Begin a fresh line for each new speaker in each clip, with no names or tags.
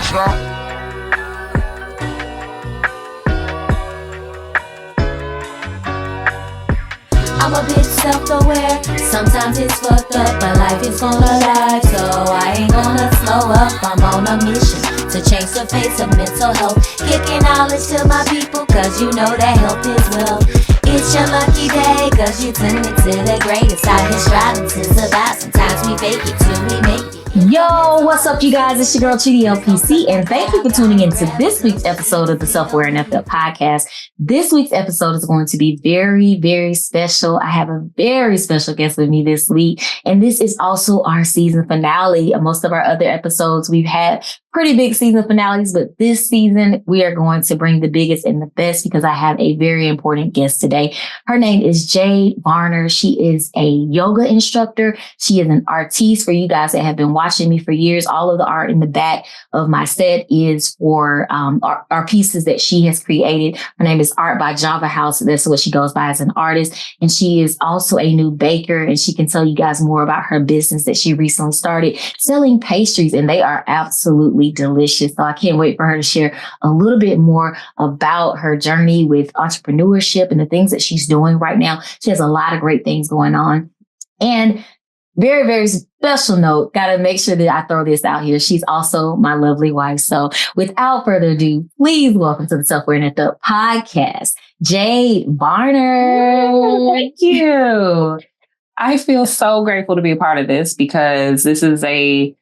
I'm a bit self-aware, sometimes it's fucked up, but life is gonna lie, so I ain't gonna slow up. I'm on a mission to change the face of mental health, kicking knowledge to my people, cause you know that health is wealth. It's your lucky day, cause you tuned into the greatest. Out here striving to survive, sometimes we fake it till we make it.
Yo, what's up, you guys? It's your girl, Tree, the LPC, and thank you for tuning into this week's episode of the Self-Aware and FL podcast. This week's episode is going to be very, very special. I have a very special guest with me this week, and this is also our season finale. Most of our other episodes, we've had pretty big season finales, but this season, we are going to bring the biggest and the best because I have a very important guest today. Her name is Jade Varner. She is a yoga instructor. She is an artiste. For you guys that have been watching me for years, all of the art in the back of my set is for our pieces that she has created. Her name is Art by Javahous. That's what she goes by as an artist. And she is also a new baker, and she can tell you guys more about her business that she recently started selling pastries, and they are absolutely delicious. So I can't wait for her to share a little bit more about her journey with entrepreneurship and the things that she's doing right now. She has a lot of great things going on. And very, very special note, got to make sure that I throw this out here. She's also my lovely wife. So without further ado, please welcome to the Self-Aware and FL podcast, Jade Varner.
Thank you. I feel so grateful to be a part of this because this was a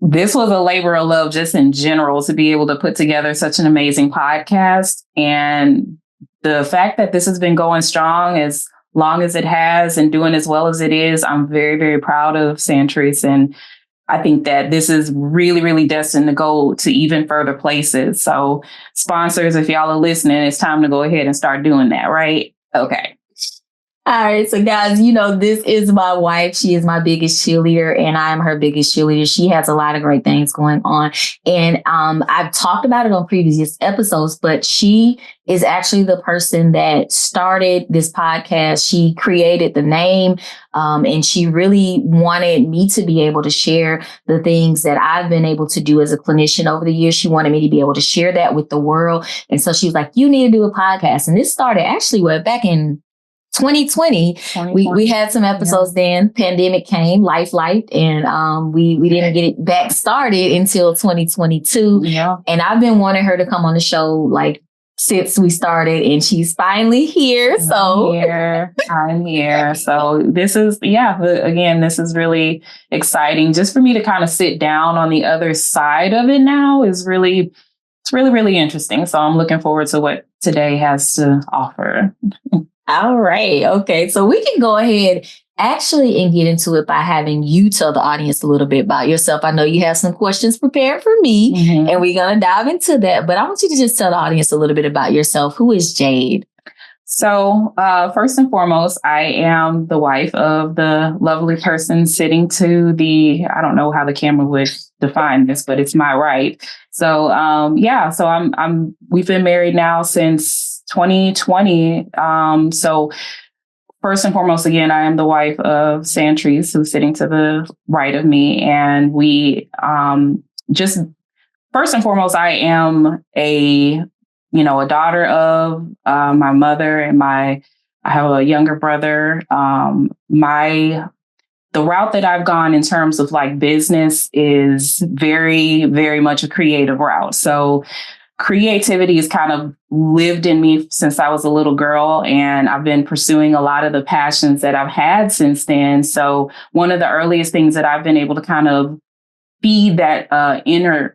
labor of love just in general to be able to put together such an amazing podcast. And the fact that this has been going strong as long as it has and doing as well as it is, I'm very, very proud of Sandtrice. And I think that this is really, really destined to go to even further places. So sponsors, if y'all are listening, it's time to go ahead and start doing that, right? Okay.
All right. So guys, you know, this is my wife. She is my biggest cheerleader and I'm her biggest cheerleader. She has a lot of great things going on. And I've talked about it on previous episodes, but she is actually the person that started this podcast. She created the name and she really wanted me to be able to share the things that I've been able to do as a clinician over the years. She wanted me to be able to share that with the world. And so she was like, you need to do a podcast. And this started actually back in 2020, we had some episodes then. Pandemic came, life, and we didn't get it back started until 2022.
Yeah.
And I've been wanting her to come on the show like since we started, and she's finally here.
I'm here. So this is, again, this is really exciting. Just for me to kind of sit down on the other side of it now is really interesting. So I'm looking forward to what today has to offer.
All right. Okay. So we can go ahead actually and get into it by having you tell the audience a little bit about yourself. I know you have some questions prepared for me, and we're going to dive into that. But I want you to just tell the audience a little bit about yourself. Who is Jade?
So first and foremost, I am the wife of the lovely person sitting to the, I don't know how the camera would define this, but it's my right. So we've been married now since 2020. So first and foremost, again, I am the wife of Sandtrice, who's sitting to the right of me. And we just first and foremost, I am a daughter of my mother and I have a younger brother. The route that I've gone in terms of like business is very, very much a creative route. So creativity has kind of lived in me since I was a little girl, and I've been pursuing a lot of the passions that I've had since then. So one of the earliest things that I've been able to kind of feed that inner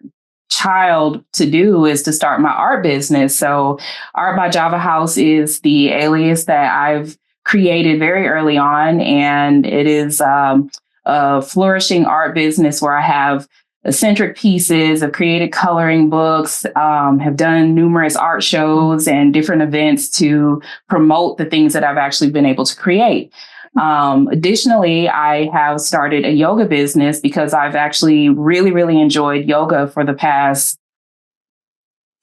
child to do is to start my art business. So Art by Javahous is the alias that I've created very early on, and it is a flourishing art business where I have eccentric pieces, have created coloring books, have done numerous art shows and different events to promote the things that I've actually been able to create. Additionally, I have started a yoga business because I've actually really, really enjoyed yoga for the past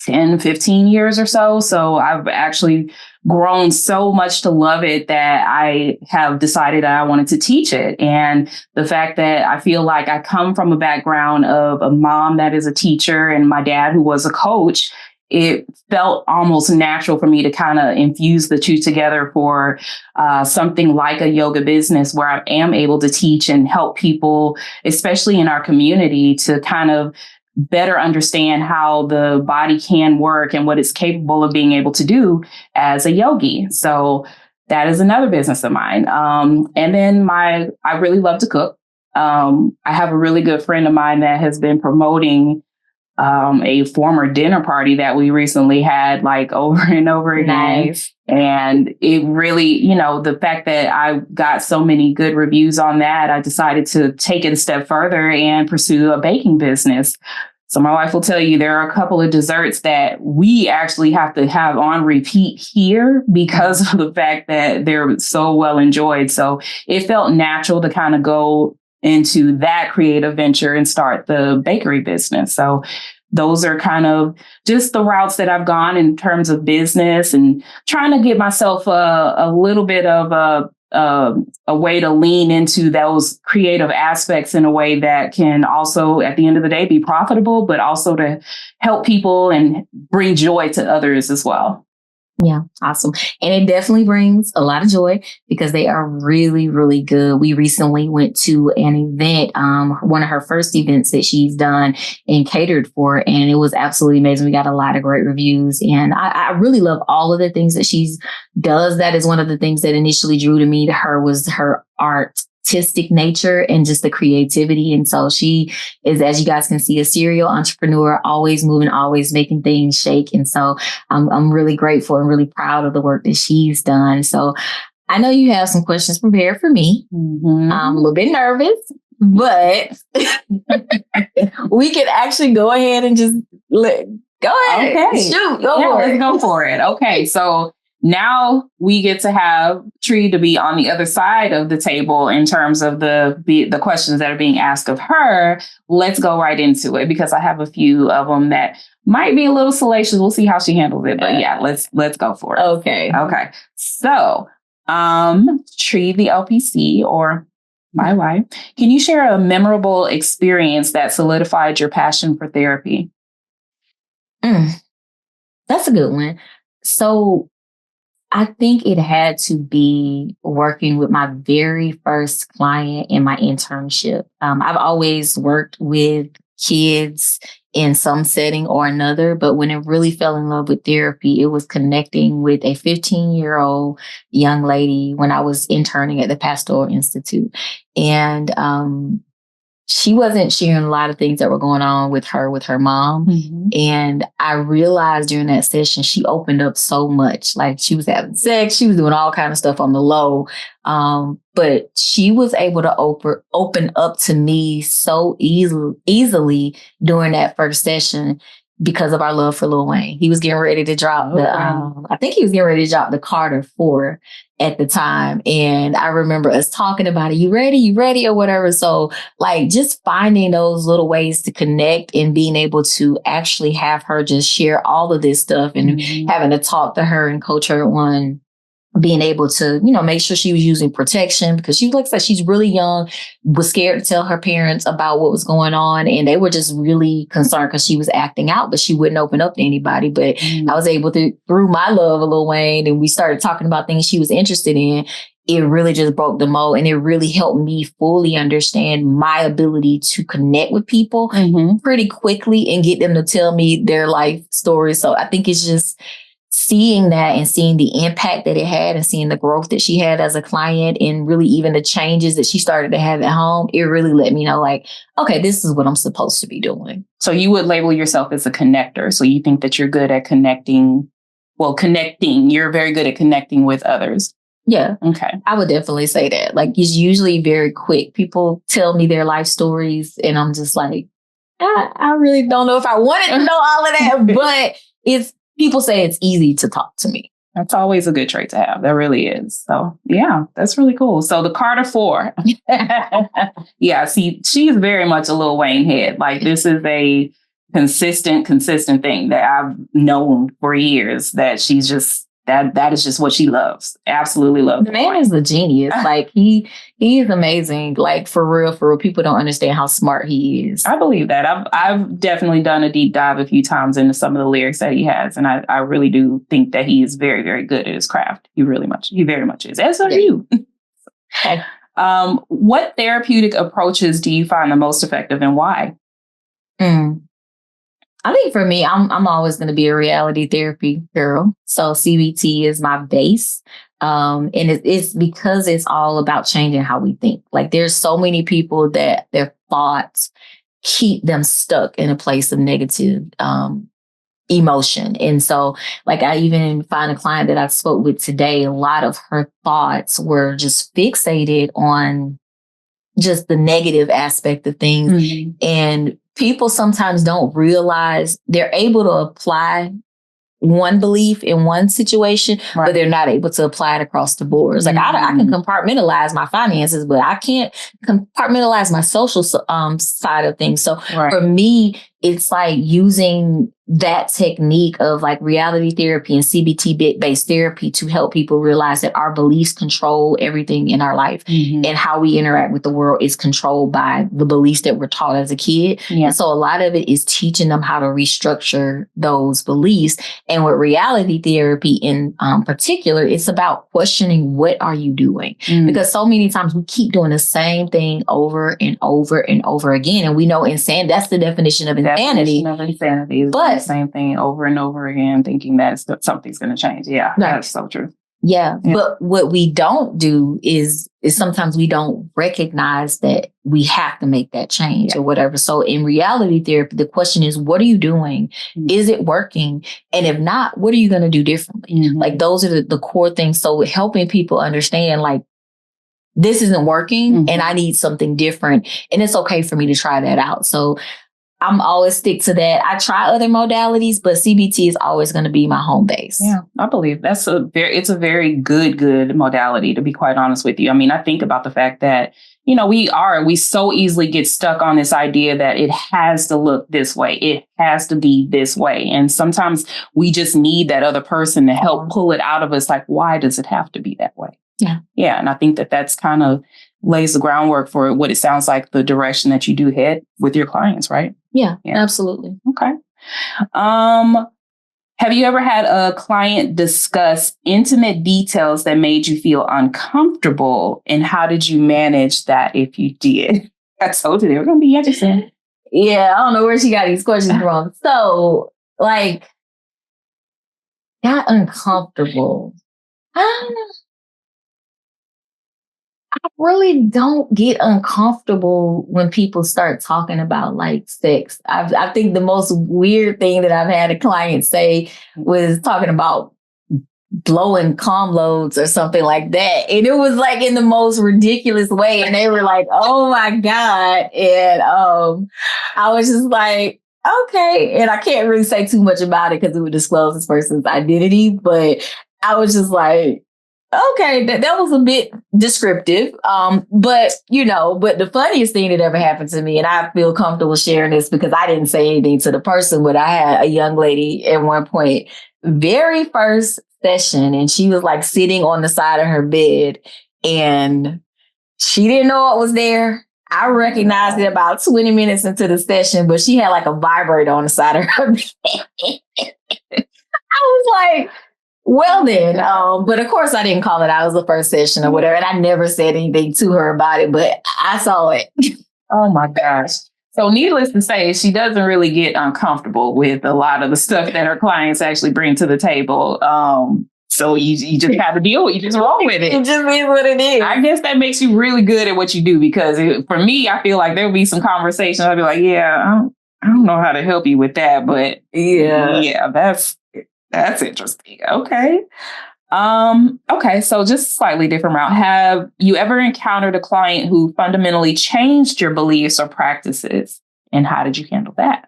10, 15 years or so. So I've actually grown so much to love it that I have decided that I wanted to teach it. And the fact that I feel like I come from a background of a mom that is a teacher and my dad who was a coach, it felt almost natural for me to kind of infuse the two together for something like a yoga business where I am able to teach and help people, especially in our community, to kind of better understand how the body can work and what it's capable of being able to do as a yogi. So that is another business of mine. And then I really love to cook. I have a really good friend of mine that has been promoting a former dinner party that we recently had, like, over and over again.
Nice.
And it really, the fact that I got so many good reviews on that, I decided to take it a step further and pursue a baking business. So my wife will tell you there are a couple of desserts that we actually have to have on repeat here because of the fact that they're so well enjoyed. So it felt natural to kind of go into that creative venture and start the bakery business. So those are kind of just the routes that I've gone in terms of business and trying to give myself a little bit of a way to lean into those creative aspects in a way that can also, at the end of the day, be profitable, but also to help people and bring joy to others as well.
Yeah, awesome. And it definitely brings a lot of joy because they are really, really good. We recently went to an event, one of her first events that she's done and catered for, and it was absolutely amazing. We got a lot of great reviews, and I really love all of the things that she's does. That is one of the things that initially drew to me to her was her artistic nature and just the creativity. And so she is, as you guys can see, a serial entrepreneur, always moving, always making things shake. And so I'm really grateful and really proud of the work that she's done. So I know you have some questions prepared for me.
Mm-hmm.
I'm a little bit nervous, but we can actually go ahead and just go ahead.
Okay.
Shoot,
let's go for it. Okay. So now we get to have Tree to be on the other side of the table in terms of the questions that are being asked of her. Let's go right into it because I have a few of them that might be a little salacious. We'll see how she handles it. But yeah, let's go for it.
Okay.
So, Tree, the LPC, or my wife, can you share a memorable experience that solidified your passion for therapy?
That's a good one. So I think it had to be working with my very first client in my internship. I've always worked with kids in some setting or another, but when I really fell in love with therapy, it was connecting with a 15-year-old young lady when I was interning at the Pastoral Institute. And she wasn't sharing a lot of things that were going on with her mom. Mm-hmm. And I realized during that session, she opened up so much. Like she was having sex, she was doing all kinds of stuff on the low. But she was able to open up to me so easily during that first session because of our love for Lil Wayne. He was getting ready to drop I think he was getting ready to drop the Carter 4 at the time. And I remember us talking about it. You ready or whatever. So like just finding those little ways to connect and being able to actually have her just share all of this stuff and having to talk to her and coach her on being able to, make sure she was using protection because she looks like she's really young, was scared to tell her parents about what was going on. And they were just really concerned because she was acting out, but she wouldn't open up to anybody. But I was able to, through my love of Lil Wayne, and we started talking about things she was interested in. It really just broke the mold and it really helped me fully understand my ability to connect with people pretty quickly and get them to tell me their life stories. So I think it's just seeing that and seeing the impact that it had and seeing the growth that she had as a client and really even the changes that she started to have at home, it really let me know like, okay, this is what I'm supposed to be doing.
So you would label yourself as a connector. So you think that you're good at connecting. You're very good at connecting with others.
Yeah.
Okay.
I would definitely say that. Like it's usually very quick. People tell me their life stories and I'm just like, I really don't know if I wanted to know all of that, but people say it's easy to talk to me.
That's always a good trait to have. That really is. So yeah, that's really cool. So the Carter 4. Yeah, see, she's very much a Lil Wayne head. Like this is consistent thing that I've known for years, that she's just, that is just what she loves. Absolutely loves.
The man is a genius. Like he is amazing. Like for real. People don't understand how smart he is.
I believe that. I've definitely done a deep dive a few times into some of the lyrics that he has, and I really do think that he is very, very good at his craft. He very much is. As are you.
Okay.
What therapeutic approaches do you find the most effective, and why?
I think for me, I'm always going to be a reality therapy girl. So CBT is my base. And it's because it's all about changing how we think. Like there's so many people that their thoughts keep them stuck in a place of negative emotion. And so like I even find a client that I spoke with today, a lot of her thoughts were just fixated on just the negative aspect of things. Mm-hmm. And people sometimes don't realize they're able to apply one belief in one situation, right, but they're not able to apply it across the board. It's like I can compartmentalize my finances, but I can't compartmentalize my social side of things. So for me, it's like using that technique of like reality therapy and CBT based therapy to help people realize that our beliefs control everything in our life, and how we interact with the world is controlled by the beliefs that we're taught as a kid. And so a lot of it is teaching them how to restructure those beliefs. And with reality therapy in particular, it's about questioning, what are you doing? Because so many times we keep doing the same thing over and over and over again. And we know that's the definition of insanity.
But the same thing over and over again, thinking that something's going to change. Yeah, that's so true.
Yeah, but what we don't do is sometimes we don't recognize that we have to make that change or whatever. So in reality therapy, the question is, what are you doing? Is it working? And if not, what are you going to do differently? Like those are the core things. So helping people understand, like, this isn't working and I need something different. And it's okay for me to try that out. So I'm always stick to that. I try other modalities, but CBT is always going to be my home base.
Yeah, I believe it's a very good modality, to be quite honest with you. I mean, I think about the fact that, we so easily get stuck on this idea that it has to look this way. It has to be this way. And sometimes we just need that other person to help pull it out of us. Like, why does it have to be that way?
Yeah.
Yeah. And I think that that's kind of lays the groundwork for what it sounds like the direction that you do head with your clients, right?
Yeah, absolutely.
Okay. Have you ever had a client discuss intimate details that made you feel uncomfortable? And how did you manage that if you did? I told you they were going to be interesting.
Yeah, I don't know where she got these questions from. So, like, got uncomfortable. I really don't get uncomfortable when people start talking about like sex. I think the most weird thing that I've had a client say was talking about blowing calm loads or something like that. And it was like in the most ridiculous way. And they were like, oh my God. And I was just like, okay. And I can't really say too much about it because it would disclose this person's identity. But I was just like, okay, that was a bit descriptive. But the funniest thing that ever happened to me, and I feel comfortable sharing this because I didn't say anything to the person, but I had a young lady at one point, very first session, and she was like sitting on the side of her bed and she didn't know it was there. I recognized it about 20 minutes into the session, but she had like a vibrator on the side of her bed. I was like, well then, but of course I didn't call it out. It was the first session or whatever. And I never said anything to her about it, but I saw it.
Oh my gosh. So needless to say, she doesn't really get uncomfortable with a lot of the stuff that her clients actually bring to the table. So you just have to deal with it. You just roll with it.
It just is what it is.
I guess that makes you really good at what you do, because for me, I feel like there'll be some conversations. I'll be like, I don't know how to help you with that, but yeah, that's interesting. Okay. Okay. So just slightly different route. Have you ever encountered a client who fundamentally changed your beliefs or practices? And how did you handle that?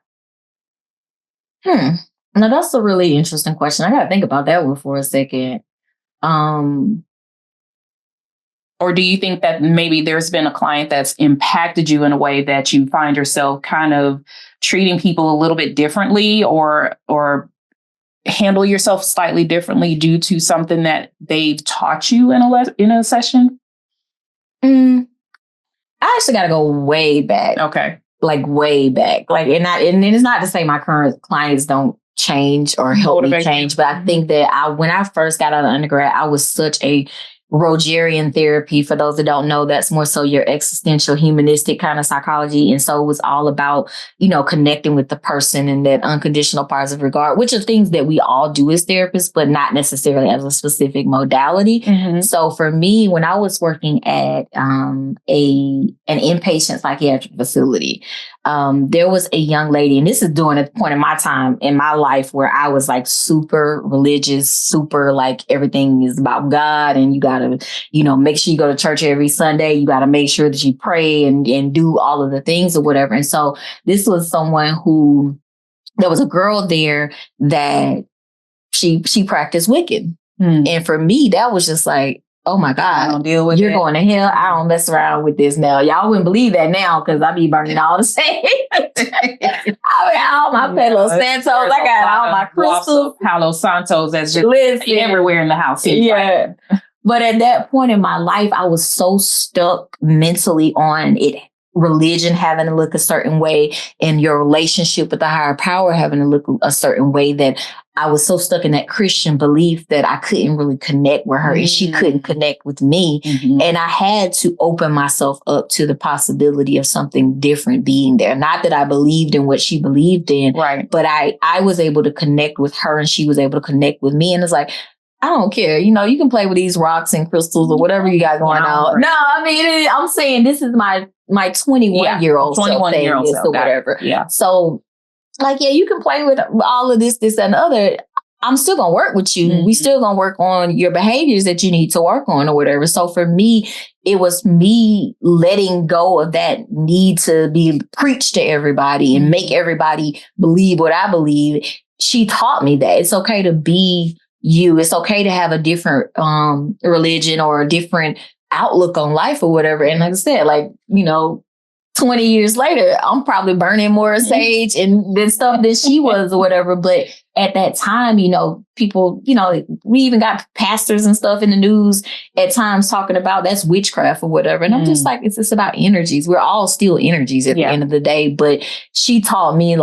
Now that's a really interesting question. I got to think about that one for a second.
Or do you think that maybe there's been a client that's impacted you in a way that you find yourself kind of treating people a little bit differently or handle yourself slightly differently due to something that they've taught you in a session?
I actually got to go way back.
Okay.
Like way back. Like, and it's not to say my current clients don't change or help me change, but I think that when I first got out of undergrad, I was such a Rogerian therapy. For those that don't know, that's more so your existential humanistic kind of psychology. And so it was all about, connecting with the person and that unconditional positive regard, which are things that we all do as therapists, but not necessarily as a specific modality. Mm-hmm. So for me, when I was working at an inpatient psychiatric facility, there was a young lady, and this is during a point in my time in my life where I was like super religious, super like everything is about God, and you gotta, make sure you go to church every Sunday. You gotta make sure that you pray and do all of the things or whatever. And so this was someone there was a girl there that she practiced Wiccan. And for me, that was just like, oh my God,
I don't deal with
you're
it.
Going to hell. I don't mess around with this now. Y'all wouldn't believe that now because I be burning all the same. I mean, all my Palo Santos. I got all my crystals.
Palo Santos that's just everywhere in the house.
Yeah. But at that point in my life, I was so stuck mentally on it. Religion having to look a certain way and your relationship with the higher power having to look a certain way that I was so stuck in that Christian belief that I couldn't really connect with her and she couldn't connect with me. Mm-hmm. And I had to open myself up to the possibility of something different being there. Not that I believed in what she believed in, right? But I was able to connect with her and she was able to connect with me. And it's like, I don't care. You can play with these rocks and crystals or whatever you got going on. Right. No, I mean, I'm saying this is my 21-year-old
21-year-old self
or whatever.
Yeah.
So, you can play with all of this, and other. I'm still going to work with you. Mm-hmm. We still going to work on your behaviors that you need to work on or whatever. So for me, it was me letting go of that need to be preached to everybody and make everybody believe what I believe. She taught me that it's okay to be you. It's okay to have a different religion or a different outlook on life or whatever. And like I said, 20 years later, I'm probably burning more sage and then stuff than she was or whatever. But at that time, people, we even got pastors and stuff in the news at times talking about that's witchcraft or whatever. And I'm just like, it's just about energies. We're all still energies at the end of the day. But she taught me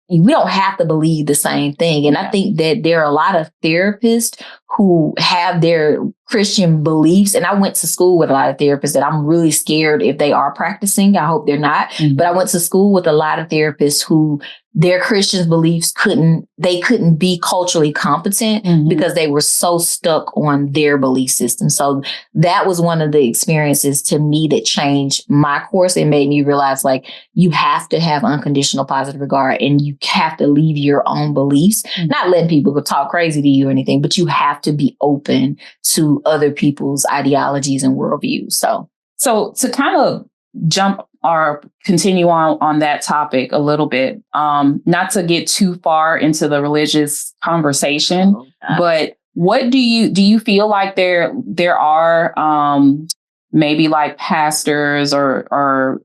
we don't have to believe the same thing. And I think that there are a lot of therapists who have their Christian beliefs. And I went to school with a lot of therapists that I'm really scared if they are practicing. I hope they're not. Mm-hmm. But I went to school with a lot of therapists who their Christian beliefs couldn't be culturally competent because they were so stuck on their belief system. So that was one of the experiences to me that changed my course and made me realize you have to have unconditional positive regard and you have to leave your own beliefs, not letting people talk crazy to you or anything, but you have to be open to other people's ideologies and worldviews. So to kind of jump or continue on that topic a little bit, not to get too far into the religious conversation, but what do you feel like there are maybe pastors or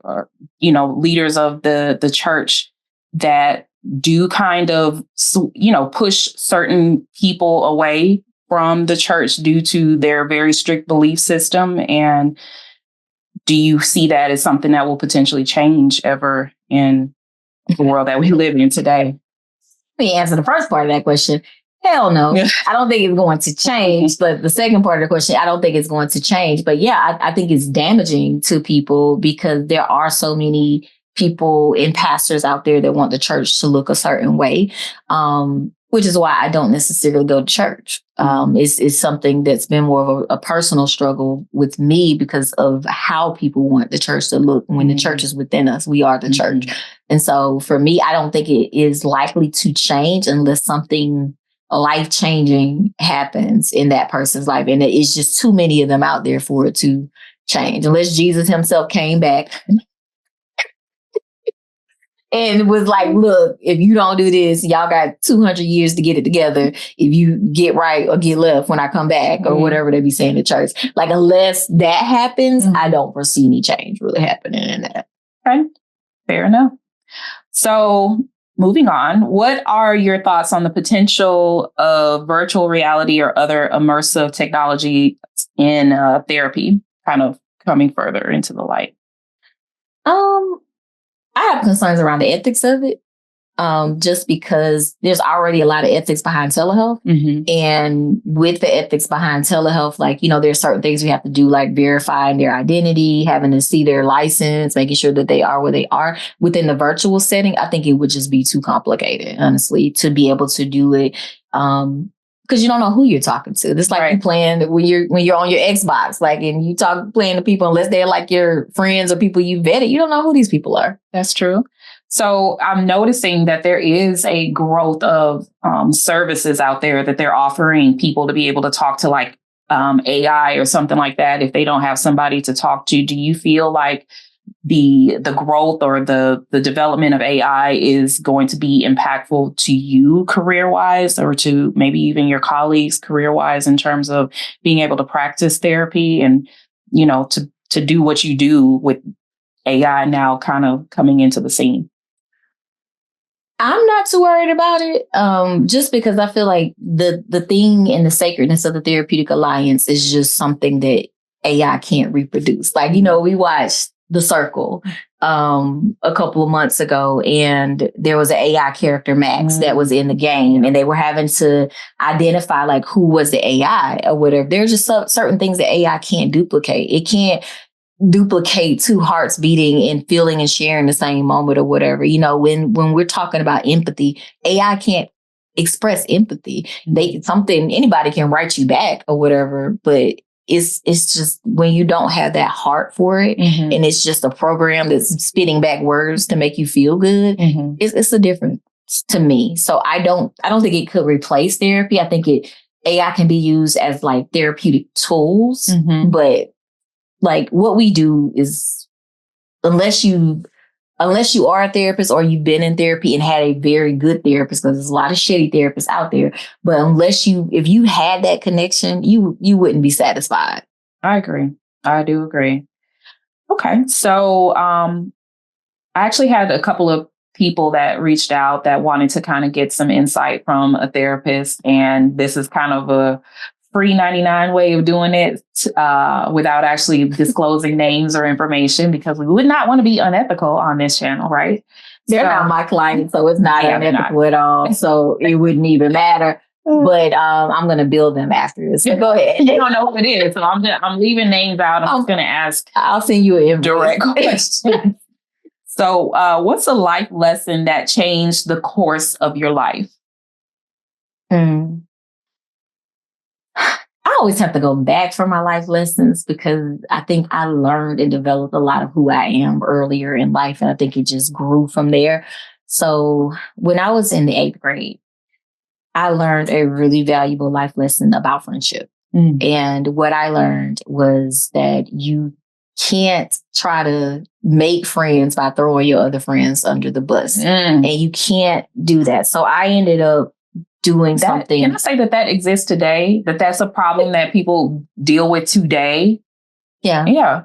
leaders of the church that do kind of push certain people away from the church due to their very strict belief system? And do you see that as something that will potentially change ever in the world that we live in today? Let me answer the first part of that question. Hell no. I don't think it's going to change. But the second part of the question, I don't think it's going to change. But yeah, I think it's damaging to people because there are so many people and pastors out there that want the church to look a certain way, which is why I don't necessarily go to church. It's something that's been more of a personal struggle with me because of how people want the church to look when the church is within us. We are the church. And so for me, I don't think it is likely to change unless something life-changing happens in that person's life. And it's just too many of them out there for it to change. Unless Jesus himself came back and was like, look, if you don't do this, y'all got 200 years to get it together. If you get right or get left when I come back or whatever they be saying to church. Like, unless that happens, I don't foresee any change really happening in that.
Okay. Fair enough. So moving on, what are your thoughts on the potential of virtual reality or other immersive technology in therapy, kind of coming further into the light?
I have concerns around the ethics of it, just because there's already a lot of ethics behind telehealth. And with the ethics behind telehealth, like, there's certain things we have to do, like verifying their identity, having to see their license, making sure that they are where they are. Within the virtual setting, I think it would just be too complicated, honestly, to be able to do it. Because you don't know who you're talking to. It's like you playing when you're on your Xbox, like, and you playing to people, unless they're like your friends or people you vetted, you don't know who these people are.
That's true. So I'm noticing that there is a growth of services out there that they're offering people to be able to talk to, like AI or something like that. If they don't have somebody to talk to, do you feel like the growth or the development of AI is going to be impactful to you career-wise, or to maybe even your colleagues career-wise, in terms of being able to practice therapy and, to do what you do with AI now kind of coming into the scene?
I'm not too worried about it, just because I feel like the thing and the sacredness of the therapeutic alliance is just something that AI can't reproduce. Like, we watched The Circle a couple of months ago, and there was an AI character, Max, that was in the game, and they were having to identify like who was the AI or whatever. There's just certain things that AI can't duplicate. It can't duplicate two hearts beating and feeling and sharing the same moment or whatever. When we're talking about empathy, AI can't express empathy. Anybody can write you back or whatever, but it's just when you don't have that heart for it, and it's just a program that's spitting back words to make you feel good. It's a difference to me. So I don't think it could replace therapy. I think AI can be used as like therapeutic tools, but like what we do is, unless you are a therapist or you've been in therapy and had a very good therapist, because there's a lot of shitty therapists out there, but if you had that connection, you wouldn't be satisfied.
I agree. I do agree. Okay. So I actually had a couple of people that reached out that wanted to kind of get some insight from a therapist. And this is kind of a free 99 way of doing it without actually disclosing names or information, because we would not want to be unethical on this channel, right?
They're not my clients, so it's not unethical at all. So it wouldn't even matter. But I'm going to bill them after this. So go ahead.
You don't know who it is, so I'm leaving names out. I'm just going to ask.
I'll send you an
direct question. So what's a life lesson that changed the course of your life?
I always have to go back for my life lessons, because I think I learned and developed a lot of who I am earlier in life. And I think it just grew from there. So when I was in the 8th grade, I learned a really valuable life lesson about friendship. And what I learned was that you can't try to make friends by throwing your other friends under the bus. And you can't do that. So I ended up doing something.
Can I say that exists today? That's a problem that people deal with today? Yeah.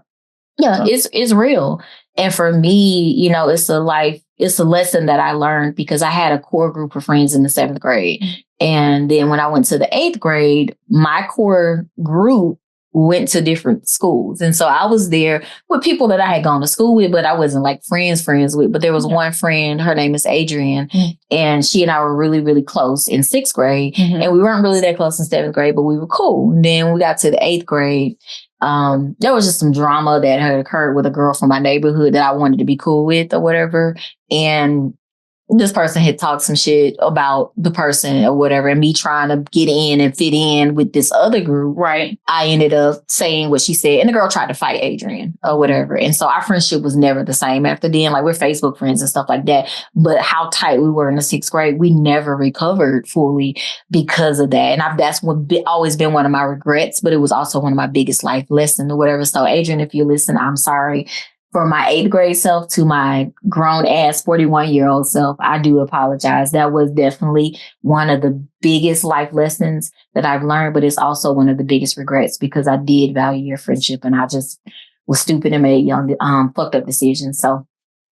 It's real. And for me, it's a lesson that I learned because I had a core group of friends in the 7th grade. And then when I went to the 8th grade, my core group went to different schools. And so I was there with people that I had gone to school with, but I wasn't like friends with. But there was one friend, her name is Adrienne, and she and I were really, really close in 6th grade. And we weren't really that close in 7th grade, but we were cool. And then we got to the 8th grade. There was just some drama that had occurred with a girl from my neighborhood that I wanted to be cool with or whatever. And this person had talked some shit about the person or whatever, and me trying to get in and fit in with this other group.
Right.
I ended up saying what she said, and the girl tried to fight Adrienne or whatever. And so our friendship was never the same after then. Like, we're Facebook friends and stuff like that. But how tight we were in the 6th grade, we never recovered fully because of that. And that's always been one of my regrets, but it was also one of my biggest life lessons or whatever. So Adrienne, if you listen, I'm sorry from my 8th grade self to my grown ass 41-year-old self, I do apologize. That was definitely one of the biggest life lessons that I've learned, but it's also one of the biggest regrets because I did value your friendship and I just was stupid and made young, fucked up decisions. So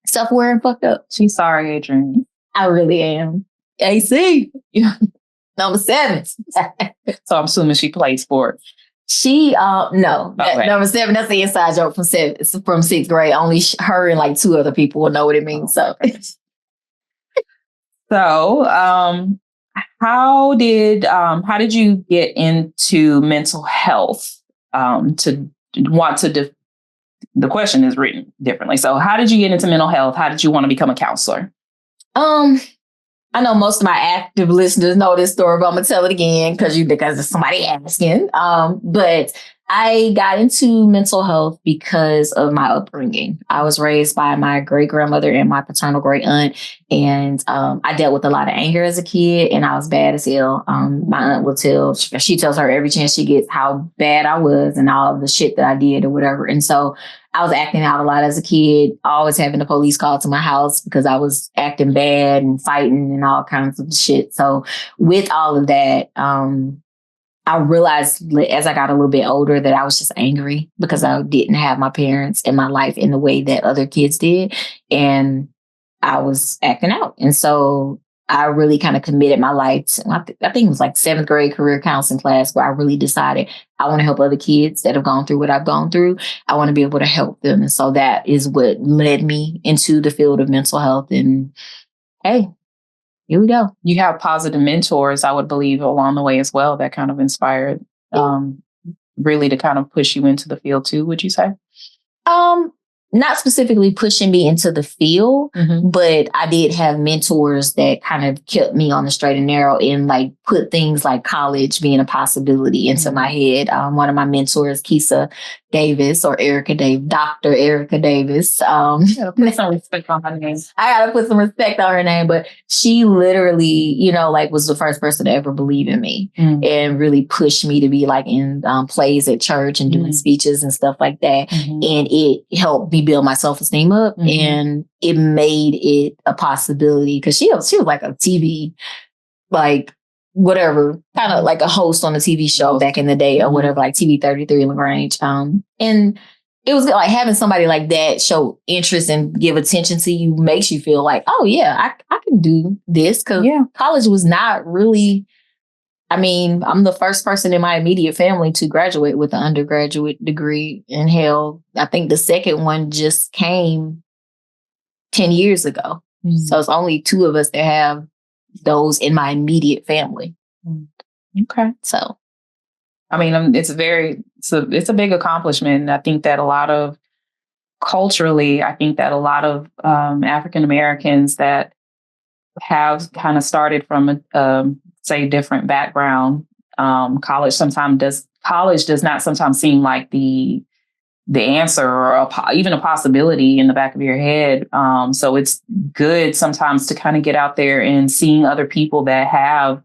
self-aware and fucked up.
She's sorry, Adrian.
I really am. AC. Number 7.
So I'm assuming she plays sports.
She, no.
Okay.
Number 7, that's the inside joke from 6th grade. Only her and like 2 other people will know what it means. So,
how did you get into mental health? To want to, the question is written differently. So how did you get into mental health? How did you want to become a counselor?
I know most of my active listeners know this story, but I'm gonna tell it again because there's somebody asking. But I got into mental health because of my upbringing. I was raised by my great grandmother and my paternal great aunt, and I dealt with a lot of anger as a kid, and I was bad as hell. My aunt will she tells her every chance she gets how bad I was and all the shit that I did or whatever. And so I was acting out a lot as a kid, always having the police call to my house because I was acting bad and fighting and all kinds of shit. So with all of that, I realized as I got a little bit older that I was just angry because I didn't have my parents in my life in the way that other kids did. And I was acting out. And so I really kind of committed my life to, I think it was like 7th grade career counseling class where I really decided I want to help other kids that have gone through what I've gone through. I want to be able to help them. And so that is what led me into the field of mental health. And hey, here we go.
You have positive mentors, I would believe, along the way as well that kind of inspired really to kind of push you into the field too, would you say?
Not specifically pushing me into the field, but I did have mentors that kind of kept me on the straight and narrow and like put things like college being a possibility into my head. One of my mentors, Kisa Davis or Dr. Erica Davis.
Put some respect on her name.
I gotta put some respect on her name, but she literally, was the first person to ever believe in me and really pushed me to be like in plays at church and doing speeches and stuff like that. And it helped me build my self-esteem up and it made it a possibility because she was like a TV, like whatever, kind of like a host on a TV show back in the day or whatever, like TV 33 LaGrange. And it was like having somebody like that show interest and give attention to you makes you feel like, oh yeah, I can do this. Cause college was not really, I'm the first person in my immediate family to graduate with an undergraduate degree. And hell, I think the second one just came 10 years ago. So it's only 2 of us that have those in my immediate family.
Okay.
So,
it's a big accomplishment. I think that a lot of culturally, African Americans that have kind of started from a different background, college does not sometimes seem like the answer or even a possibility in the back of your head. So it's good sometimes to kind of get out there and seeing other people that have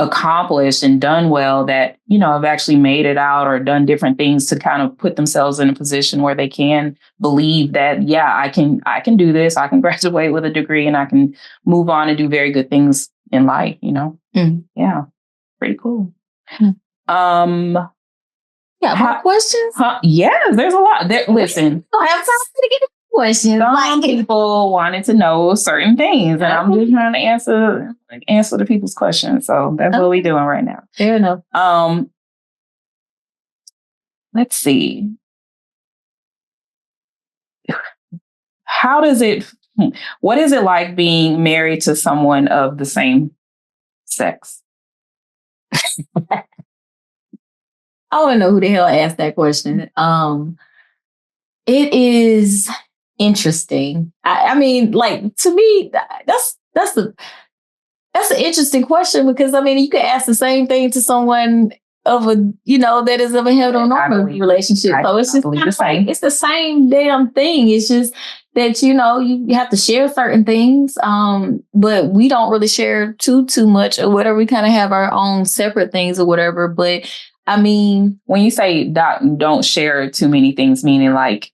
accomplished and done well that, have actually made it out or done different things to kind of put themselves in a position where they can believe that, I can do this. I can graduate with a degree and I can move on and do very good things in life, Yeah. Pretty cool.
More questions?
Yes, there's a lot. Listen,
I don't have time to get questions.
Some people wanted to know certain things, and I'm just trying to answer the people's questions. So that's what we're doing right now.
Fair enough.
Let's see. What is it like being married to someone of the same sex?
I don't know who the hell asked that question. It is interesting. To me, that's an interesting question because you could ask the same thing to someone of a that is of a heteronormative relationship. So it's just the same. It's the same damn thing. It's just that you have to share certain things, but we don't really share too much or whatever. We kind of have our own separate things or whatever. But when
you say don't share too many things, meaning like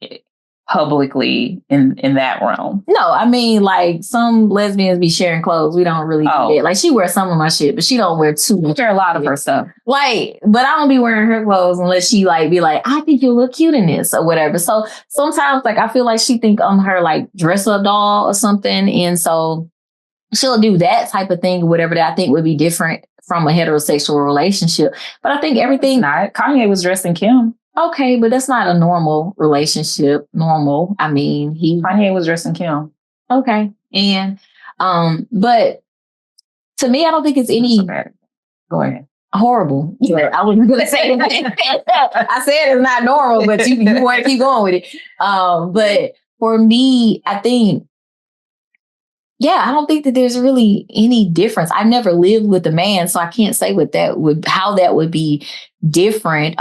publicly in that realm.
No, I mean, like some lesbians be sharing clothes. We don't really do that. Like she wears some of my shit, but she don't wear too much.
Wear a lot of her stuff.
Like, but I don't be wearing her clothes unless she like be like, I think you look cute in this or whatever. So sometimes like I feel like she think I'm her like dress up doll or something. And so she'll do that type of thing or whatever that I think would be different from a heterosexual relationship. But I think everything.
Not. Kanye was dressed in Kim.
Okay, but that's not a normal relationship. Normal. I mean,
Kanye was dressed in Kim.
Okay. And but to me, I don't think it's any
Go ahead.
horrible. Yeah, I wasn't gonna say that. I said it's not normal, but you want to keep going with it. But for me, I think I don't think that there's really any difference. I've never lived with a man, so I can't say how that would be different.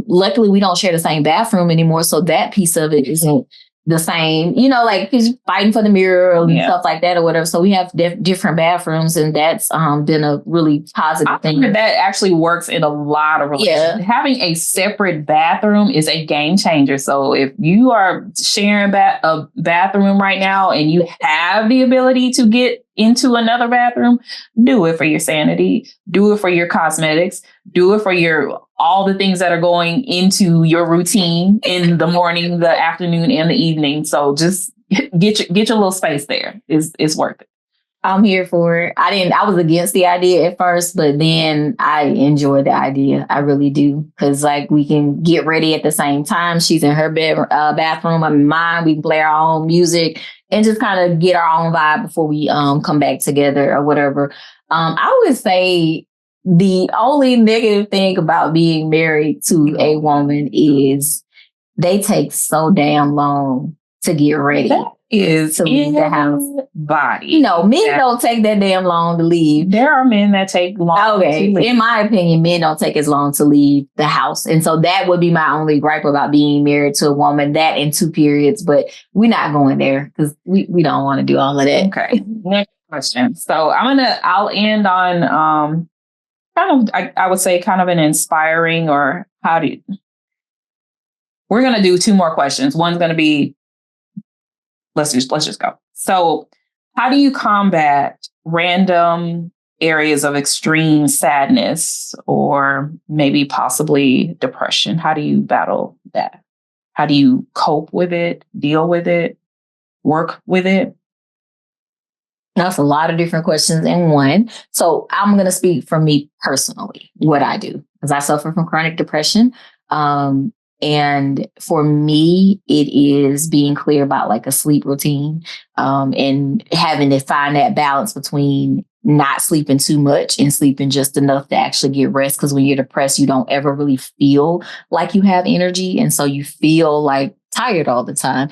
Luckily, we don't share the same bathroom anymore, so that piece of it isn't the same. You know, like he's fighting for the mirror and stuff like that or whatever. So we have different bathrooms, and that's been a really positive thing.
That actually works in a lot of relationships. Yeah. Having a separate bathroom is a game changer. So if you are sharing a bathroom right now and you have the ability to get into another bathroom, do it for your sanity, do it for your cosmetics, do it for all the things that are going into your routine in the morning, the afternoon, and the evening. So just get your little space there. It's worth it.
I'm here for it. I was against the idea at first, but then I enjoy the idea. I really do. Because like we can get ready at the same time. She's in her bathroom. I'm in mine. We can play our own music and just kind of get our own vibe before we come back together or whatever. I would say the only negative thing about being married to a woman is they take so damn long to get ready.
That is
to leave the house.
Body.
Men don't take that damn long to leave.
There are men that take long.
Okay, in my opinion, men don't take as long to leave the house, and so that would be my only gripe about being married to a woman. That in 2 periods, but we're not going there because we don't want to do all of that.
Okay, next question. So I'll end on I would say kind of an inspiring or we're going to do 2 more questions. One's going to be, let's just go. So how do you combat random areas of extreme sadness or maybe possibly depression? How do you battle that? How do you cope with it, deal with it, work with it?
That's a lot of different questions in one. So I'm going to speak for me personally, what I do, because I suffer from chronic depression. And for me, it is being clear about like a sleep routine and having to find that balance between not sleeping too much and sleeping just enough to actually get rest. Because when you're depressed, you don't ever really feel like you have energy. And so you feel like tired all the time.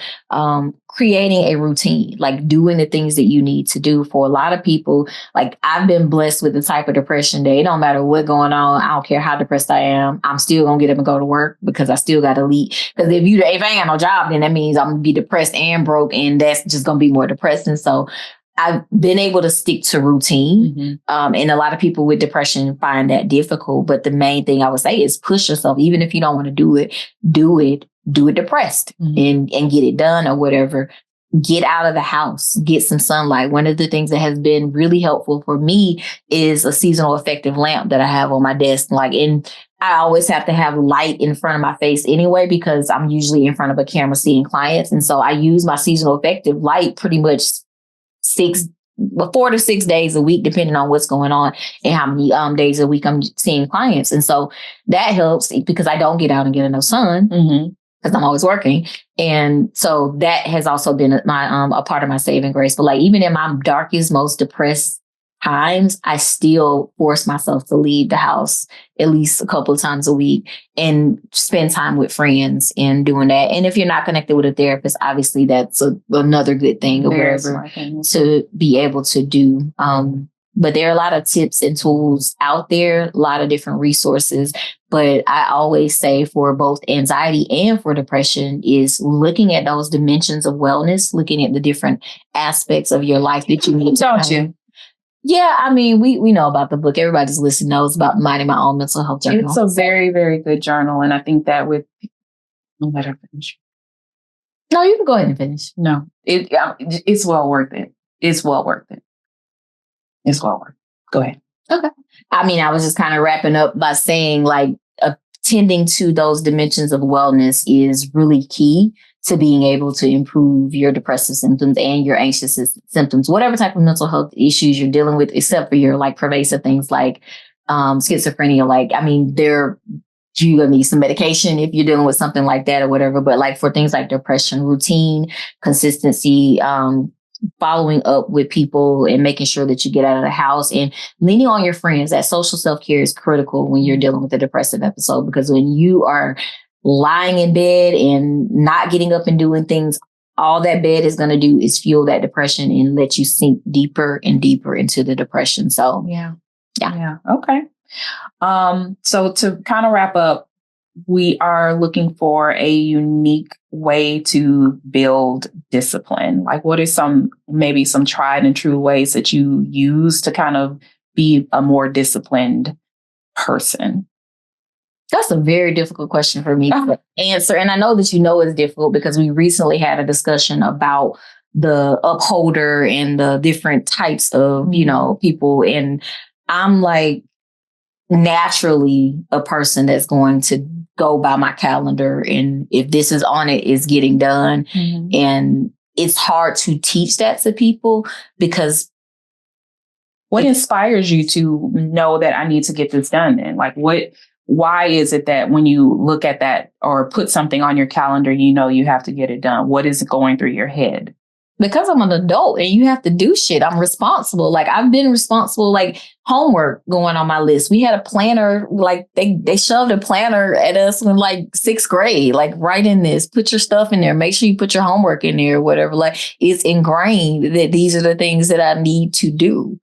Creating a routine, like doing the things that you need to do. For a lot of people, like I've been blessed with the type of depression that it don't matter what's going on. I don't care how depressed I am. I'm still going to get up and go to work because I still got to lead. Because if I ain't got no job, then that means I'm going to be depressed and broke. And that's just going to be more depressing. So I've been able to stick to routine. And a lot of people with depression find that difficult. But the main thing I would say is push yourself. Even if you don't want to do it depressed and get it done or whatever. Get out of the house, get some sunlight. One of the things that has been really helpful for me is a seasonal effective lamp that I have on my desk. And I always have to have light in front of my face anyway, because I'm usually in front of a camera seeing clients. And so I use my seasonal effective light pretty much 4 to 6 days a week, depending on what's going on and how many days a week I'm seeing clients. And so that helps because I don't get out and get enough sun. Because I'm always working. And so that has also been my a part of my saving grace. But like even in my darkest, most depressed times, I still force myself to leave the house at least a couple of times a week and spend time with friends and doing that. And if you're not connected with a therapist, obviously that's another good thing or whatever to be able to do. But there are a lot of tips and tools out there, a lot of different resources. But I always say for both anxiety and for depression is looking at those dimensions of wellness, looking at the different aspects of your life that you need to.
Don't you?
Yeah, I mean, we know about the book. Everybody's listening knows about Minding My Own Mental Health Journal.
It's a very, very good journal. And I think that with
No, you can go ahead and finish.
No, it's well worth it. It's well worth it. It's well worth it. Go ahead.
Okay. I mean, I was just kind of wrapping up by saying like attending to those dimensions of wellness is really key to being able to improve your depressive symptoms and your anxious symptoms, whatever type of mental health issues you're dealing with, except for your like pervasive things like schizophrenia. Like, I mean, you're gonna need some medication if you're dealing with something like that or whatever. But like for things like depression, routine, consistency, following up with people and making sure that you get out of the house and leaning on your friends. That social self-care is critical when you're dealing with a depressive episode, because when you are lying in bed and not getting up and doing things, all that bed is going to do is fuel that depression and let you sink deeper and deeper into the depression. So
yeah. Okay. So to kind of wrap up, we are looking for a unique way to build discipline. Like, what is maybe some tried and true ways that you use to kind of be a more disciplined person?
That's a very difficult question for me to answer. And I know that you know it's difficult because we recently had a discussion about the upholder and the different types of, people. And I'm like naturally a person that's going to go by my calendar. And if this is on it, it's getting done. Mm-hmm. And it's hard to teach that to people because
what inspires you to know that I need to get this done then? Like why is it that when you look at that or put something on your calendar, you have to get it done? What is going through your head?
Because I'm an adult and you have to do shit. I'm responsible. Like I've been responsible, like homework going on my list. We had a planner, like they shoved a planner at us in like 6th grade, like write in this, put your stuff in there, make sure you put your homework in there or whatever. Like it's ingrained that these are the things that I need to do.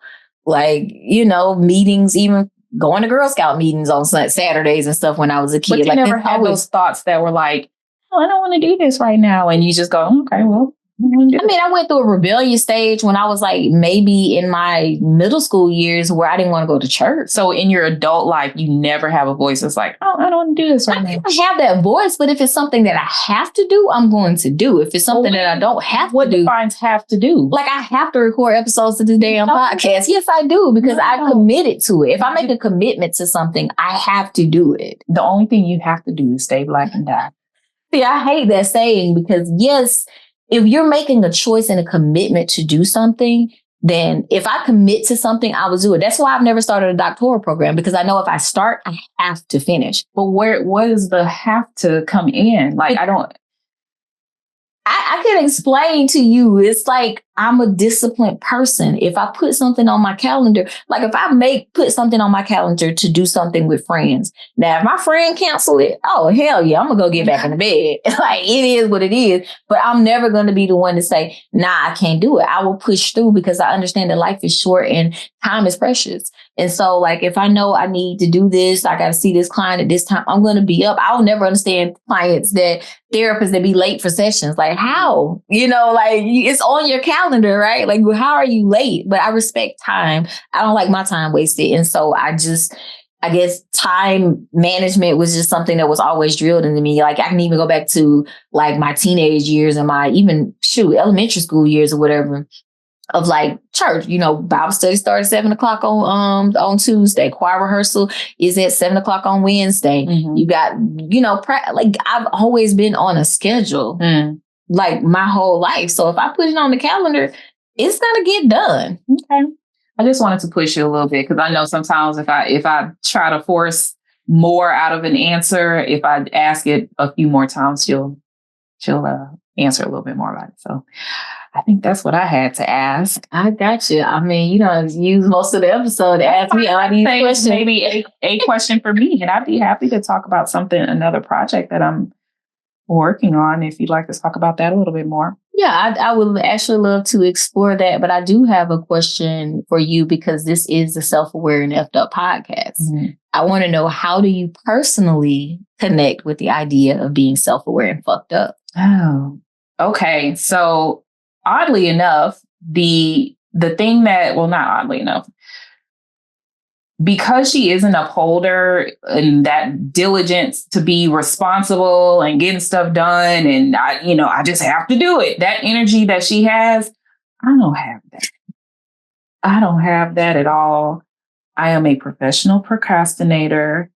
Like, meetings, even going to Girl Scout meetings on Saturdays and stuff when I was a kid.
But you never had those thoughts that were like, oh, I don't want to do this right now. And you just go, okay, well.
I went through a rebellious stage when I was like maybe in my middle school years where I didn't want to go to church.
So in your adult life, you never have a voice that's like, oh, I don't want to do this right now.
I have that voice, but if it's something that I have to do, I'm going to do. If it's something that I don't have to do.
What defines have to do?
Like I have to record episodes of this damn podcast. Yes, I do, because I committed to it. If I make a commitment to something, I have to do it.
The only thing you have to do is stay black and die.
See, I hate that saying because yes, if you're making a choice and a commitment to do something, then if I commit to something, I will do it. That's why I've never started a doctoral program, because I know if I start, I have to finish.
But where does the have to come in? Like,
I can explain to you. It's like I'm a disciplined person. If I put something on my calendar, like if I put something on my calendar to do something with friends. Now, if my friend cancel it, oh, hell yeah, I'm going to go get back in the bed. Like it is what it is. But I'm never going to be the one to say, nah, I can't do it. I will push through because I understand that life is short and time is precious. And so like, if I know I need to do this, I got to see this client at this time, I'm going to be up. I'll never understand therapists that be late for sessions. Like how, like it's on your calendar, right? Like how are you late? But I respect time. I don't like my time wasted. And so I guess time management was just something that was always drilled into me. Like I can even go back to like my teenage years and my elementary school years or whatever. Of like church, Bible study starts at 7:00 on Tuesday. Choir rehearsal is at 7:00 on Wednesday. Mm-hmm. You got, like I've always been on a schedule, like my whole life. So if I put it on the calendar, it's gonna get done.
Okay. I just wanted to push you a little bit because I know sometimes if I try to force more out of an answer, if I ask it a few more times, she'll answer a little bit more about it. So. I think that's what I had to ask.
I got you. I mean, use most of the episode to ask me all these questions.
Maybe a question for me, and I'd be happy to talk about another project that I'm working on. If you'd like to talk about that a little bit more.
Yeah, I would actually love to explore that. But I do have a question for you because this is the Self-Aware and Effed Up podcast. Mm-hmm. I want to know, how do you personally connect with the idea of being self-aware and fucked up?
Oh, okay. So oddly enough, the thing that, well, not oddly enough, because she is an upholder and that diligence to be responsible and getting stuff done, and I just have to do it. That energy that she has, I don't have that. I don't have that at all. I am a professional procrastinator.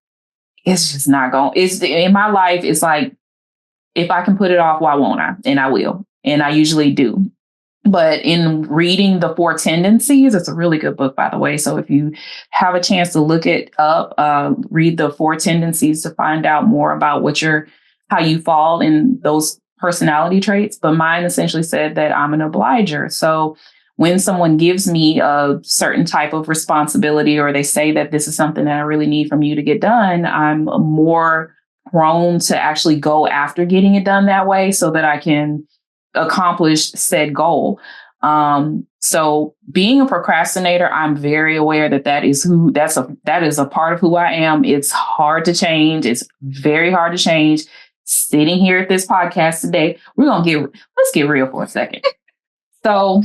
It's just not going. It's in my life. It's like, if I can put it off, why won't I? And I will. And I usually do. But in reading The Four Tendencies, it's a really good book, by the way. So if you have a chance to look it up, read The Four Tendencies to find out more about how you fall in those personality traits. But mine essentially said that I'm an obliger. So when someone gives me a certain type of responsibility, or they say that this is something that I really need from you to get done, I'm more prone to actually go after getting it done that way so that I can accomplish said goal. So being a procrastinator, I'm very aware that is a part of who I am. It's hard to change. It's very hard to change. Sitting here at this podcast today, let's get real for a second. So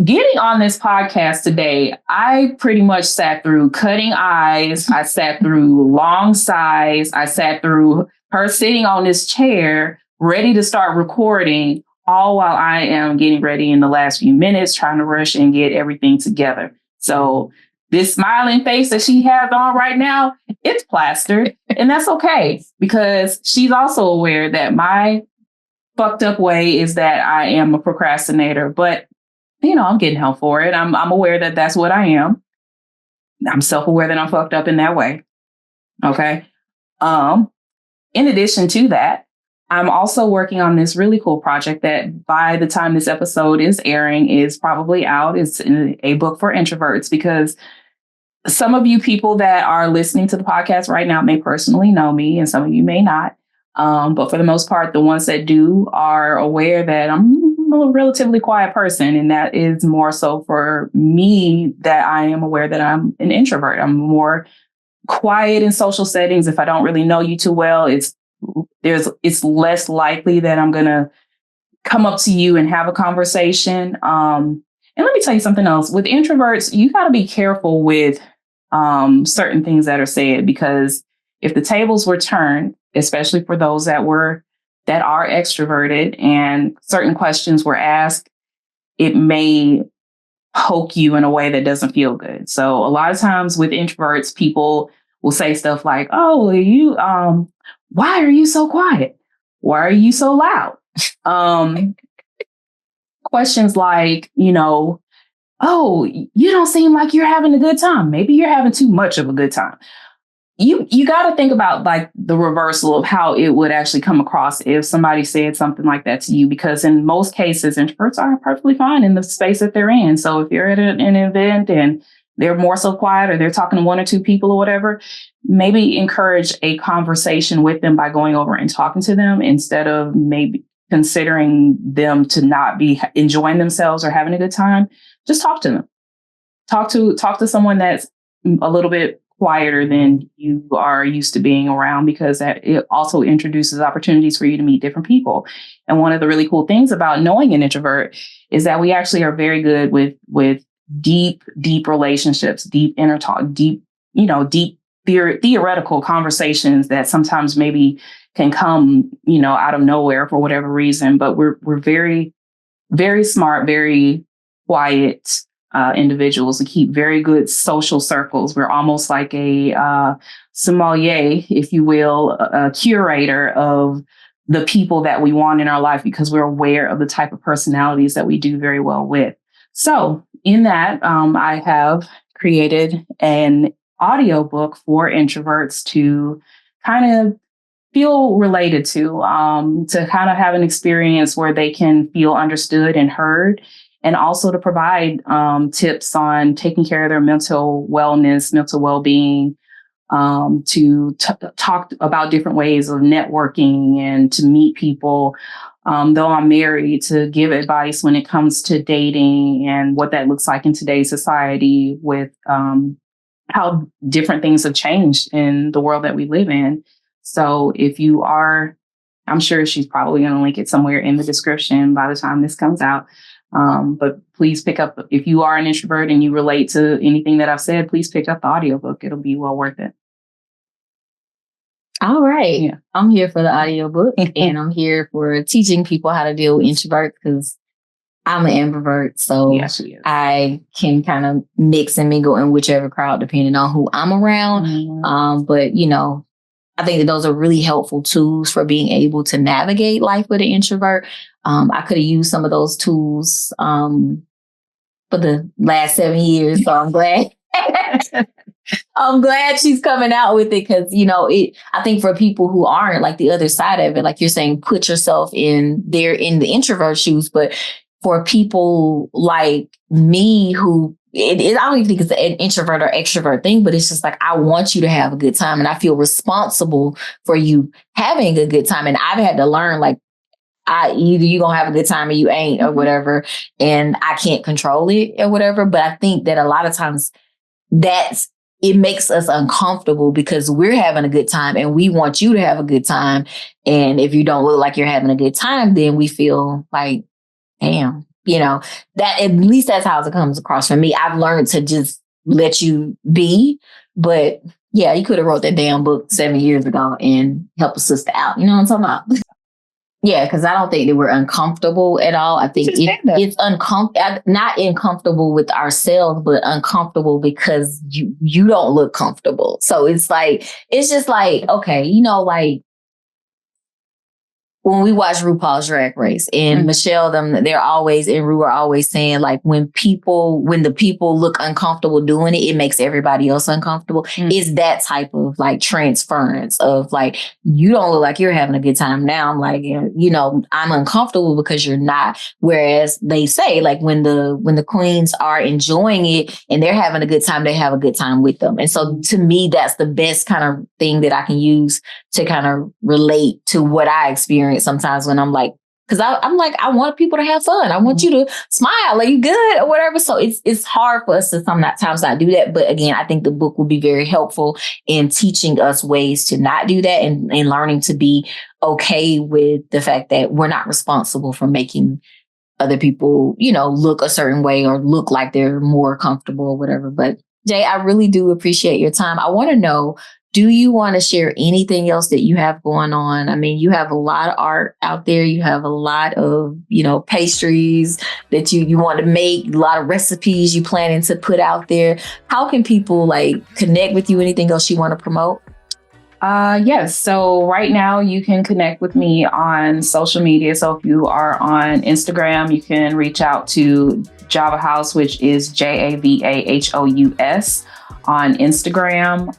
getting on this podcast today, I pretty much sat through cutting eyes. I sat through long sighs. I sat through her sitting on this chair, ready to start recording, all while I am getting ready in the last few minutes, trying to rush and get everything together. So this smiling face that she has on right now, it's plastered. And that's okay, because she's also aware that my fucked up way is that I am a procrastinator. But I'm getting help for it. I'm aware that that's what I am. I'm self-aware that I'm fucked up in that way. Okay. In addition to that, I'm also working on this really cool project that by the time this episode is airing is probably out. It's a book for introverts, because some of you people that are listening to the podcast right now may personally know me, and some of you may not. But for the most part, the ones that do are aware that I'm a relatively quiet person. And that is more so for me, that I am aware that I'm an introvert. I'm more quiet in social settings. If I don't really know you too well, it's less likely that I'm going to come up to you and have a conversation. And let me tell you something else. With introverts, you got to be careful with certain things that are said, because if the tables were turned, especially for those that are extroverted, and certain questions were asked, it may poke you in a way that doesn't feel good. So a lot of times with introverts, people will say stuff like, "Oh, why are you so quiet? Why are you so loud?" Questions like, "Oh, you don't seem like you're having a good time. Maybe you're having too much of a good time." You got to think about like the reversal of how it would actually come across if somebody said something like that to you, because in most cases, introverts are perfectly fine in the space that they're in. So if you're at an event and they're more so quiet, or they're talking to one or two people or whatever, maybe encourage a conversation with them by going over and talking to them, instead of maybe considering them to not be enjoying themselves or having a good time. Just talk to them. Talk to someone that's a little bit quieter than you are used to being around, because it also introduces opportunities for you to meet different people. And one of the really cool things about knowing an introvert is that we actually are very good with deep relationships, deep inner talk, deep theoretical conversations that sometimes maybe can come, out of nowhere for whatever reason. But we're very, very smart, very quiet individuals, and keep very good social circles. We're almost like a sommelier, if you will, a curator of the people that we want in our life, because we're aware of the type of personalities that we do very well with. So in that, I have created an audiobook for introverts to kind of feel related to kind of have an experience where they can feel understood and heard, and also to provide tips on taking care of their mental wellness, mental well-being, to talk about different ways of networking and to meet people. Though I'm married, to give advice when it comes to dating and what that looks like in today's society, with how different things have changed in the world that we live in. So if you are, I'm sure she's probably going to link it somewhere in the description by the time this comes out. But please pick up, if you are an introvert and you relate to anything that I've said, please pick up the audiobook. It'll be well worth it.
All right.
Yeah.
I'm here for the audiobook and I'm here for teaching people how to deal with introverts because I'm an introvert. So
Yes, she is.
I can kind of mix and mingle in whichever crowd depending on who I'm around.
Mm-hmm.
But, you know, I think that those are really helpful tools for being able to navigate life with an introvert. I could have used some of those tools for the last 7 years. So I'm glad. I'm glad she's coming out with it because, you know, I think for people who aren't like the other side of it, like you're saying, put yourself in the introvert shoes. But for people like me who I don't even think it's an introvert or extrovert thing, but it's just like, I want you to have a good time and I feel responsible for you having a good time. And I've had to learn like, either you're going to have a good time or you ain't or whatever. And I can't control it or whatever. But I think that a lot of times it makes us uncomfortable because we're having a good time and we want you to have a good time. And if you don't look like you're having a good time, then we feel like, damn, you know, that at least that's how it comes across for me. I've learned to just let you be. But yeah, you could have wrote that damn book 7 years ago and helped a sister out. You know what I'm talking about? Yeah, because I don't think that we're uncomfortable at all. I think it's uncomfortable, not uncomfortable with ourselves, but uncomfortable because you don't look comfortable. So it's just like, okay, you know, like when we watch RuPaul's Drag Race and Michelle, they're always, and Ru are always saying like, when the people look uncomfortable doing it, it makes everybody else uncomfortable. It's that type of like transference of like, you don't look like you're having a good time now. I'm like, you know, I'm uncomfortable because you're not. Whereas they say like when the queens are enjoying it and they're having a good time, they have a good time with them. And so to me, that's the best kind of thing that I can use to kind of relate to what I experience sometimes when I'm like, because I'm like, I want people to have fun. I want you to smile, like you good or whatever. So it's hard for us to sometimes not do that. But again, I think the book will be very helpful in teaching us ways to not do that and learning to be okay with the fact that we're not responsible for making other people, you know, look a certain way or look like they're more comfortable or whatever. But Jay, I really do appreciate your time. I want to know, do you want to share anything else that you have going on? I mean, you have a lot of art out there. You have a lot of, you know, pastries that you want to make, a lot of recipes you planning to put out there. How can people like connect with you? Anything else you want to promote?
Yes. So right now you can connect with me on social media. So if you are on Instagram, you can reach out to Javahous, which is Javahous on Instagram.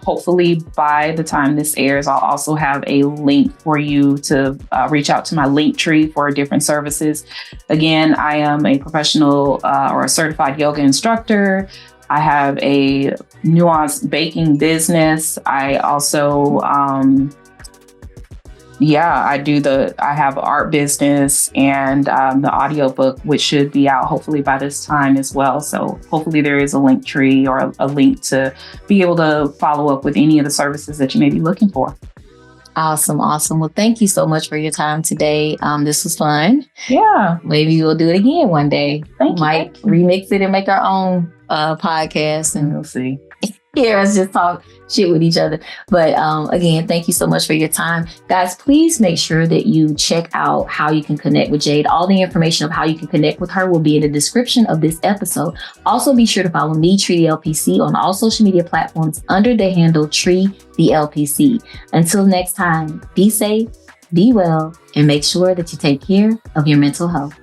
Hopefully by the time this airs, I'll also have a link for you to reach out to my Linktree for different services. Again, I am a professional or a certified yoga instructor. I have a nuanced baking business. I also, I have art business and the audiobook, which should be out hopefully by this time as well. So hopefully there is a Linktree or a link to be able to follow up with any of the services that you may be looking for.
Awesome. Well, thank you so much for your time today. This was fun.
Yeah.
Maybe we'll do it again one day.
Thank you.
Might remix it and make our own podcast and
we'll see.
Hear us just talk shit with each other. But again, thank you so much for your time. Guys, please make sure that you check out how you can connect with Jade. All the information of how you can connect with her will be in the description of this episode. Also, be sure to follow me, Tree the LPC, on all social media platforms under the handle Tree the LPC. Until next time, be safe, be well, and make sure that you take care of your mental health.